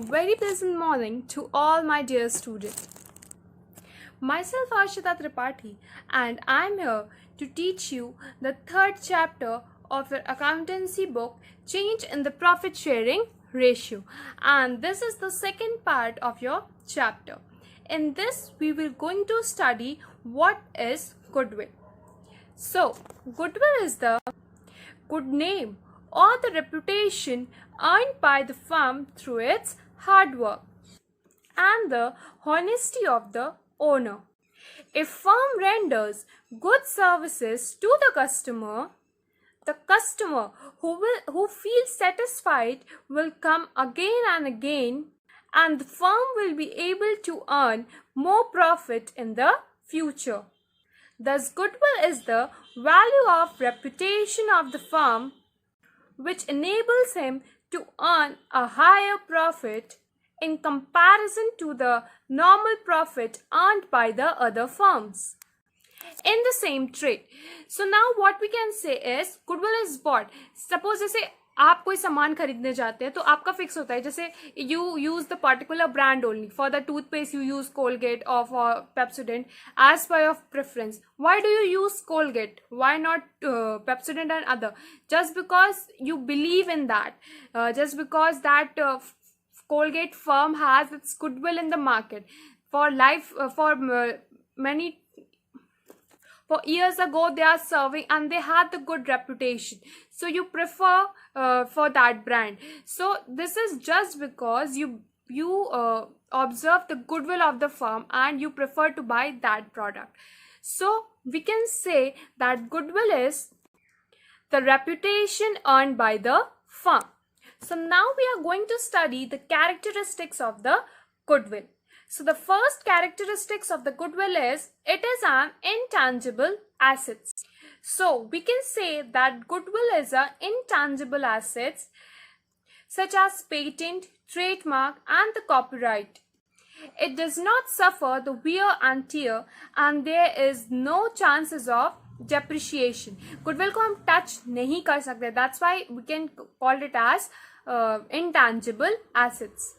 very pleasant morning to all my dear students. Myself Ashita Tripathi and I am here to teach you the third chapter of your accountancy book, Change in the Profit Sharing Ratio, and this is the second part of your chapter. In this we will going to study what is goodwill. So goodwill is the good name or the reputation earned by the firm through its hard work and the honesty of the owner. If firm renders good services to the customer who feels satisfied will come again and again, and the firm will be able to earn more profit in the future. Thus, goodwill is the value of reputation of the firm which enables him to earn a higher profit in comparison to the normal profit earned by the other firms in the same trade. So now what we can say is goodwill is what? Suppose जैसे आप कोई सामान खरीदने जाते हैं तो आपका fix होता है, जैसे you use the particular brand only. For the toothpaste you use Colgate or for Pepsodent as per your preference. Why do you use Colgate? Why not Pepsodent and other? Just because you believe in that. Just because that Colgate firm has its goodwill in the market. For years ago they are serving and they had the good reputation, so you prefer for that brand. So this is just because you observe the goodwill of the firm and you prefer to buy that product. So we can say that goodwill is the reputation earned by the firm. So now we are going to study the characteristics of the goodwill. So the first characteristics of the goodwill is it is an intangible asset. So we can say that goodwill is an intangible asset such as patent, trademark and the copyright. It does not suffer the wear and tear and there is no chances of depreciation. Goodwill को हम touch नहीं कर सकते. That's why we can call it as intangible assets.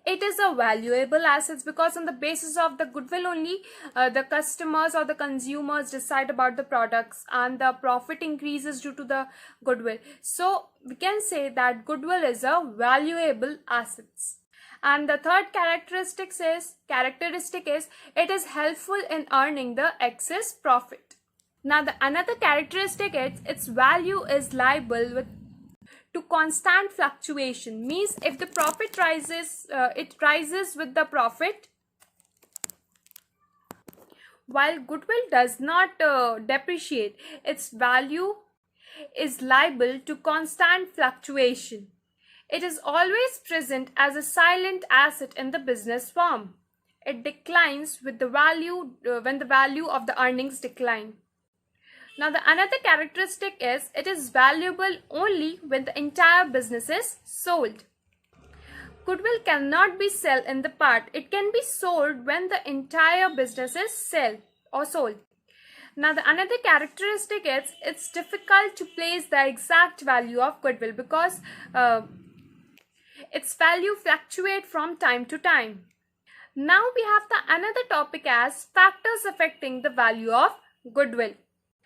It is a valuable assets because on the basis of the goodwill only the customers or the consumers decide about the products and the profit increases due to the goodwill. So we can say that goodwill is a valuable assets. And the third characteristic is it is helpful in earning the excess profit. Now another characteristic is its value is liable to constant fluctuation, means if the profit rises, it rises with the profit, while goodwill does not depreciate. Its value is liable to constant fluctuation. It is always present as a silent asset in the business firm. It declines with the value when the value of the earnings decline. Now the another characteristic is it is valuable only when the entire business is sold. Goodwill cannot be sold in the part. It can be sold when the entire business is sold. Now the another characteristic is it's difficult to place the exact value of goodwill because its value fluctuate from time to time. Now we have the another topic as factors affecting the value of goodwill.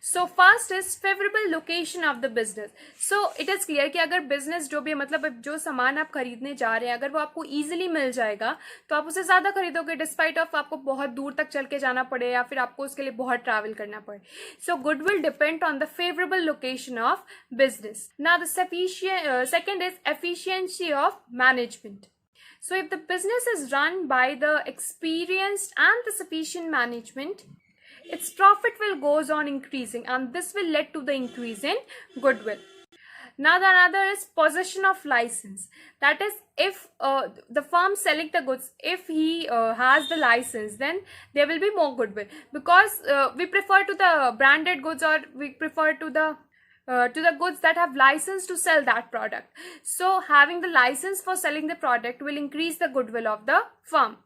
So first is favorable location of the business. So it is clear कि अगर business जो भी मतलब जो सामान आप खरीदने जा रहे हैं अगर वो आपको easily मिल जाएगा तो आप उसे ज़्यादा खरीदोगे despite of आपको बहुत दूर तक चल के जाना पड़े या फिर आपको उसके लिए बहुत travel करना पड़े. So goodwill depend on the favorable location of business. Now the second is efficiency of management. So if the business is run by the experienced and the sufficient management, its profit will goes on increasing and this will lead to the increase in goodwill. Now the another is possession of license. That is if the firm selling the goods, if he has the license, then there will be more goodwill because we prefer to the branded goods or we prefer to the goods that have license to sell that product. So having the license for selling the product will increase the goodwill of the firm.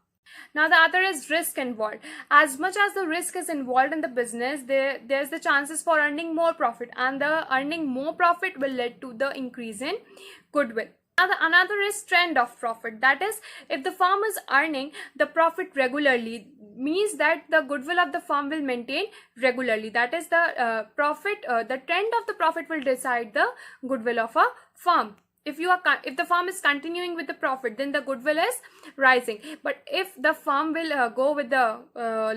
Now the other is risk involved. As much as the risk is involved in the business, there's the chances for earning more profit, and the earning more profit will lead to the increase in goodwill. Another is trend of profit. That is, if the firm is earning the profit regularly, means that the goodwill of the firm will maintain regularly. That is, the the trend of the profit will decide the goodwill of a firm. If the firm is continuing with the profit, then the goodwill is rising. But if the firm will go with the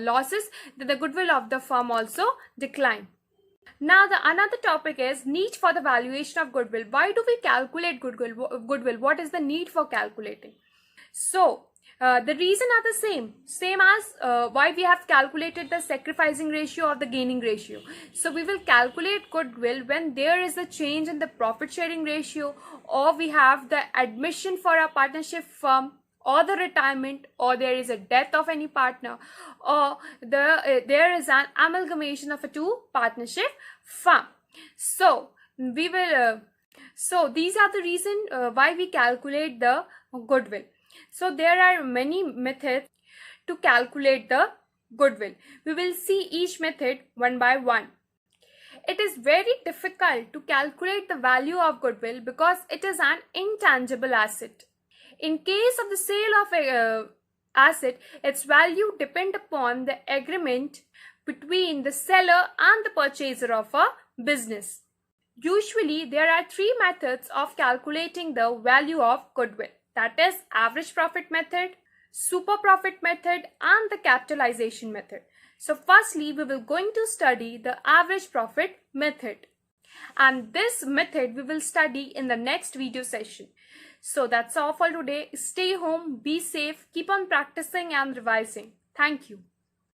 losses, then the goodwill of the firm also decline. Now, the another topic is need for the valuation of goodwill. Why do we calculate goodwill? What is the need for calculating? So, the reason are the same as why we have calculated the sacrificing ratio or the gaining ratio. So, we will calculate goodwill when there is a change in the profit sharing ratio, or we have the admission for a partnership firm, or the retirement, or there is a death of any partner, or there is an amalgamation of a two partnership firm. So we will so these are the reason why we calculate the goodwill. So there are many methods to calculate the goodwill. We will see each method one by one. It is very difficult to calculate the value of goodwill because it is an intangible asset. In case of the sale of a asset, its value depends upon the agreement between the seller and the purchaser of a business. Usually, there are three methods of calculating the value of goodwill. That is, average profit method, super profit method, and the capitalization method. So firstly, we will going to study the average profit method. And this method we will study in the next video session. So that's all for today. Stay home, be safe, keep on practicing and revising. Thank you.